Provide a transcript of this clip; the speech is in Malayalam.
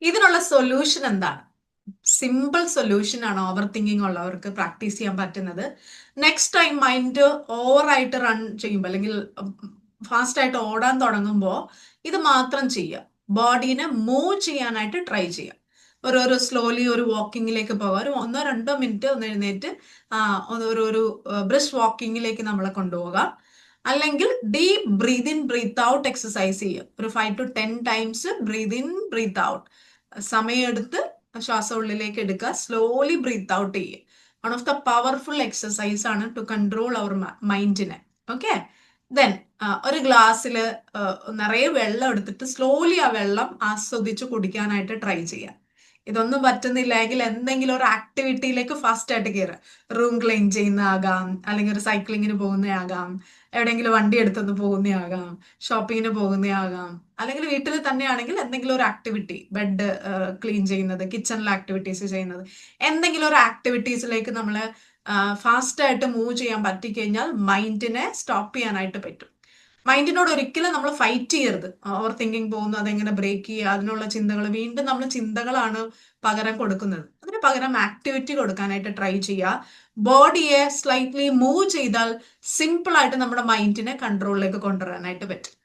ഇതിനുള്ള സൊല്യൂഷൻ എന്താണ്? സിമ്പിൾ സൊല്യൂഷൻ ആണ് ഓവർ തിങ്കിങ് ഉള്ളവർക്ക് പ്രാക്ടീസ് ചെയ്യാൻ പറ്റുന്നത്. നെക്സ്റ്റ് ടൈം മൈൻഡ് ഓവറായിട്ട് റൺ ചെയ്യുമ്പോൾ അല്ലെങ്കിൽ ഫാസ്റ്റ് ആയിട്ട് ഓടാൻ തുടങ്ങുമ്പോൾ ഇത് മാത്രം ചെയ്യുക. ബോഡീനെ മൂവ് ചെയ്യാനായിട്ട് ട്രൈ ചെയ്യുക. ഒരു സ്ലോലി ഒരു വാക്കിങ്ങിലേക്ക് പോവുക. ഒരു 1-2 മിനിറ്റ് ഒന്ന് എഴുന്നേറ്റ് ഒരു ബ്രിസ്ക് വാക്കിങ്ങിലേക്ക് നമ്മളെ കൊണ്ടുപോകുക. അല്ലെങ്കിൽ deep breath in breath out exercise ചെയ്യുക. ഒരു 5 to 10 times breath in breath out. സമയമെടുത്ത് ശ്വാസം ഉള്ളിലേക്ക് എടുക്കുക, സ്ലോലി ബ്രീത്ത് ഔട്ട് ചെയ്യുക. One of the powerful exercise ആണ് ടു കൺട്രോൾ അവർ മൈൻഡിനെ. ഓക്കെ. ദെൻ ഒരു ഗ്ലാസ്സിൽ നിറയെ വെള്ളം എടുത്തിട്ട് സ്ലോലി ആ വെള്ളം ആസ്വദിച്ച് കുടിക്കാനായിട്ട് ട്രൈ ചെയ്യുക. ഇതൊന്നും പറ്റുന്നില്ലെങ്കിൽ എന്തെങ്കിലും ഒരു ആക്ടിവിറ്റിയിലേക്ക് ഫാസ്റ്റ് ആയിട്ട് കയറുക. റൂം ക്ലീൻ ചെയ്യുന്നതാകാം, അല്ലെങ്കിൽ ഒരു സൈക്ലിങ്ങിന് പോകുന്നതാകാം, എവിടെയെങ്കിലും വണ്ടി എടുത്തൊന്ന് പോകുന്നതാകാം, ഷോപ്പിങ്ങിന് പോകുന്നതാകാം, അല്ലെങ്കിൽ വീട്ടിൽ തന്നെയാണെങ്കിൽ എന്തെങ്കിലും ഒരു ആക്ടിവിറ്റി, ബെഡ് ക്ലീൻ ചെയ്യുന്നത്, കിച്ചണിലെ ആക്ടിവിറ്റീസ് ചെയ്യുന്നത്, എന്തെങ്കിലും ഒരു ആക്ടിവിറ്റീസിലേക്ക് നമ്മൾ ഫാസ്റ്റ് ആയിട്ട് മൂവ് ചെയ്യാൻ പറ്റിക്കഴിഞ്ഞാൽ മൈൻഡിനെ സ്റ്റോപ്പ് ചെയ്യാനായിട്ട് പറ്റും. മൈൻഡിനോട് ഒരിക്കലും നമ്മൾ ഫൈറ്റ് ചെയ്യരുത്. ഓവർ തിങ്കിങ് പോകുന്നു, അതെങ്ങനെ ബ്രേക്ക് ചെയ്യുക, അതിനുള്ള ചിന്തകൾ വീണ്ടും നമ്മൾ ചിന്തകളാണ് പകരം കൊടുക്കുന്നത്. അതിന് പകരം ആക്ടിവിറ്റി കൊടുക്കാനായിട്ട് ട്രൈ ചെയ്യുക. ബോഡിയെ സ്ലൈറ്റ്ലി മൂവ് ചെയ്താൽ സിമ്പിൾ ആയിട്ട് നമ്മുടെ മൈൻഡിനെ കൺട്രോളിലേക്ക് കൊണ്ടുവരാനായിട്ട് പറ്റും.